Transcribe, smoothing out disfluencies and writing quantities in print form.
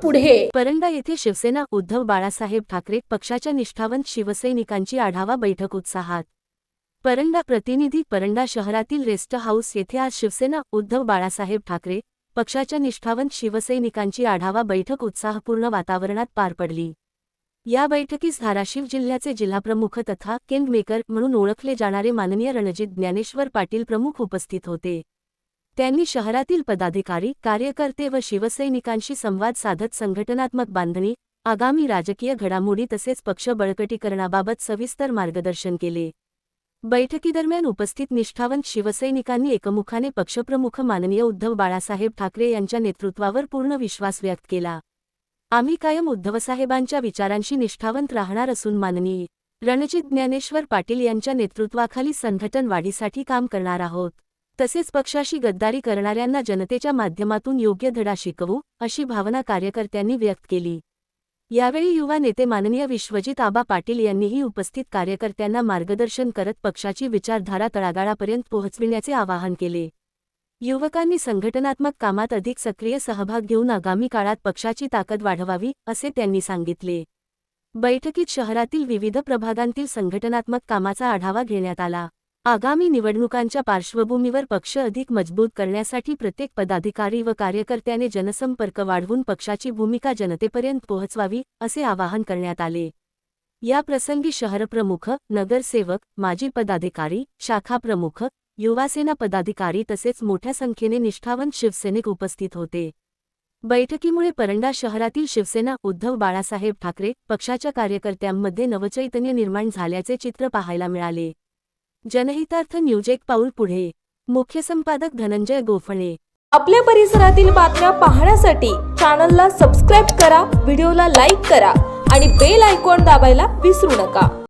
पुढे। परंडा येथे शिवसेना उद्धव बाळासाहेब ठाकरे पक्षाच्या निष्ठावंत शिवसैनिकांची आढावा बैठक उत्साहात। परंडा प्रतिनिधी परंडा शहरातील रेस्ट हाऊस येथे आज शिवसेना उद्धव बाळासाहेब ठाकरे पक्षाच्या निष्ठावंत शिवसैनिकांची आढावा बैठक उत्साहपूर्ण वातावरणात पार पडली। या बैठकीस धाराशिव जिल्ह्याचे जिल्हाप्रमुख तथा किंगमेकर म्हणून ओळखले जाणारे माननीय रणजित ज्ञानेश्वर पाटील प्रमुख उपस्थित होते। त्यांनी शहरातील पदाधिकारी, कार्यकर्ते व शिवसैनिकांशी संवाद साधत संघटनात्मक बांधणी, आगामी राजकीय घडामोडी तसेच पक्ष बळकटीकरणाबाबत सविस्तर मार्गदर्शन केले। बैठकीदरम्यान उपस्थित निष्ठावंत शिवसैनिकांनी एकमुखाने पक्षप्रमुख माननीय उद्धव बाळासाहेब ठाकरे यांच्या नेतृत्वावर पूर्ण विश्वास व्यक्त केला। आम्ही कायम उद्धवसाहेबांच्या विचारांशी निष्ठावंत राहणार असून माननीय रणजित ज्ञानेश्वर पाटील यांच्या नेतृत्वाखाली संघटन वाढीसाठी काम करणार आहोत। तसेच पक्षाशी गद्दारी करणाऱ्यांना जनतेच्या माध्यमातून योग्य धडा शिकवू, अशी भावना कार्यकर्त्यांनी व्यक्त केली। यावेळी युवा नेते माननीय विश्वजित आबा पाटील यांनीही उपस्थित कार्यकर्त्यांना मार्गदर्शन करत पक्षाची विचारधारा तळागाळापर्यंत पोहोचविण्याचे आवाहन केले। युवकांनी संघटनात्मक कामात अधिक सक्रिय सहभाग घेऊन आगामी काळात पक्षाची ताकद वाढवावी, असे त्यांनी सांगितले। बैठकीत शहरातील विविध प्रभागांतील संघटनात्मक कामाचा आढावा घेण्यात आला। आगामी निवडणुकांच्या पार्श्वभूमीवर पक्ष अधिक मजबूत करण्यासाठी प्रत्येक पदाधिकारी व कार्यकर्त्याने जनसंपर्क वाढवून पक्षाची भूमिका जनतेपर्यंत पोहोचवावी, असे आवाहन करण्यात आले। या प्रसंगी शहरप्रमुख, नगरसेवक, माजी पदाधिकारी, शाखा प्रमुख, युवासेना पदाधिकारी तसेच मोठ्या संख्येने निष्ठावंत शिवसैनिक उपस्थित होते। बैठकीमुळे परंडा शहरातील शिवसेना उद्धव बाळासाहेब ठाकरे पक्षाच्या कार्यकर्त्यांमध्ये नवचैतन्य निर्माण झाल्याचे चित्र पाहायला मिळाले। जनहितार्थ न्यूज एक पाऊल पुढे। मुख्य संपादक धनंजय गोफणे। आपल्या परिसरातील बातम्या पाहण्यासाठी चॅनलला सबस्क्राइब करा, व्हिडिओला लाईक करा आणि बेल आयकॉन दाबायला विसरू नका।